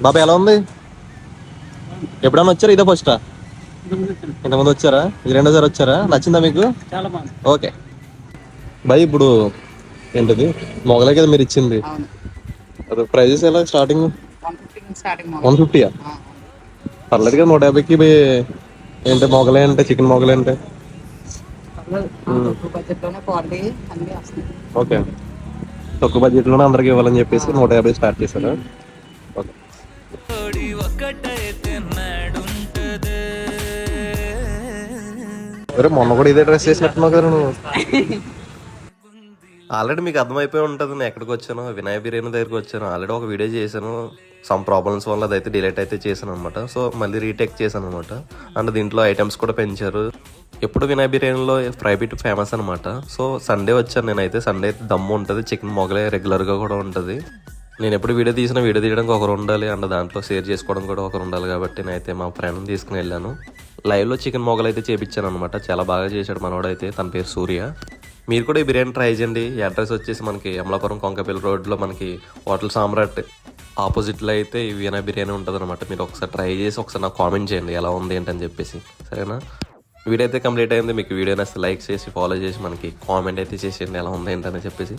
బాబా ఎలా ఉంది? ఎప్పుడన్నా వచ్చారా? ఇదే ఫస్టా? ఇంతకుముందు వచ్చారా? ఇది రెండోసారి వచ్చారా? నచ్చిందా మీకు? చాలా బాగుంది. Okay bye. ఇప్పుడు ఏంటిది మొగలే కదా మీరు ఇచ్చింది? అవును. అది ప్రైజెస్ ఎలా స్టార్టింగ్? 150 స్టార్టింగ్ మొగలు. 150. పర్లేదు కదా 150కి. ఏంటి మొగలే అంటే చికెన్ మొగలే అంటే పర్లేదు. తక్కువ బడ్జెట్లోనే క్వాలిటీ అన్నీ వస్తాయి. ఓకే. తక్కువ బడ్జెట్ లోనే అందరికి ఇవ్వాలని ఆ, చెప్పేసి 150 స్టార్ట్ చేశారు. ఓకే. అరే మొన్న కూడా ఇదే డ్రెస్ చేసినట్టున్నావు కదా నువ్వు. ఆల్రెడీ మీకు అర్థమైపోయి ఉంటుంది నేను ఎక్కడికి వచ్చాను. వినాయక బిర్యానీ దగ్గరికి వచ్చాను. ఆల్రెడీ ఒక వీడియో చేశాను. సమ్ ప్రాబ్లమ్స్ వల్ల అదైతే డిలీట్ అయితే చేశాను అనమాట. సో మళ్ళీ రీటేక్ చేశాను అనమాట. అండ్ దీంట్లో ఐటమ్స్ కూడా పెంచారు. ఎప్పుడు వినాయక బిర్యానీలో ఫ్రై బిట్ ఫేమస్ అనమాట. సో సండే వచ్చాను నేనైతే. సండే అయితే దమ్ము ఉంటుంది, చికెన్ మొగలే రెగ్యులర్గా కూడా ఉంటుంది. నేను ఎప్పుడు వీడియో తీసినా వీడియో తీయడానికి ఒకరు ఉండాలి, అండ్ దాంట్లో షేర్ చేసుకోవడం కూడా ఒకరు ఉండాలి. కాబట్టి నేనైతే మా ఫ్రెండ్ని తీసుకుని వెళ్ళాను. లైవ్లో చికెన్ మొగలు అయితే చేపించాను అనమాట. చాలా బాగా చేశాడు మనోడైతే. తన పేరు సూర్య. మీరు కూడా ఈ బిర్యానీ ట్రై చేయండి. ఈ అడ్రస్ వచ్చేసి మనకి అమలాపురం కొంకపల్లి రోడ్లో మనకి హోటల్ సామ్రాట్ ఆపోజిట్లో అయితే ఈ వినాయక బిర్యానీ ఉంటుంది అనమాట. మీరు ఒకసారి ట్రై చేసి ఒకసారి నాకు కామెంట్ చేయండి ఎలా ఉంది ఏంటని చెప్పేసి, సరేనా? వీడియో అయితే కంప్లీట్ అయింది. మీకు వీడియో నచ్చితే లైక్ చేసి ఫాలో చేసి మనకి కామెంట్ అయితే చేసేయండి ఎలా ఉంది ఏంటని చెప్పేసి.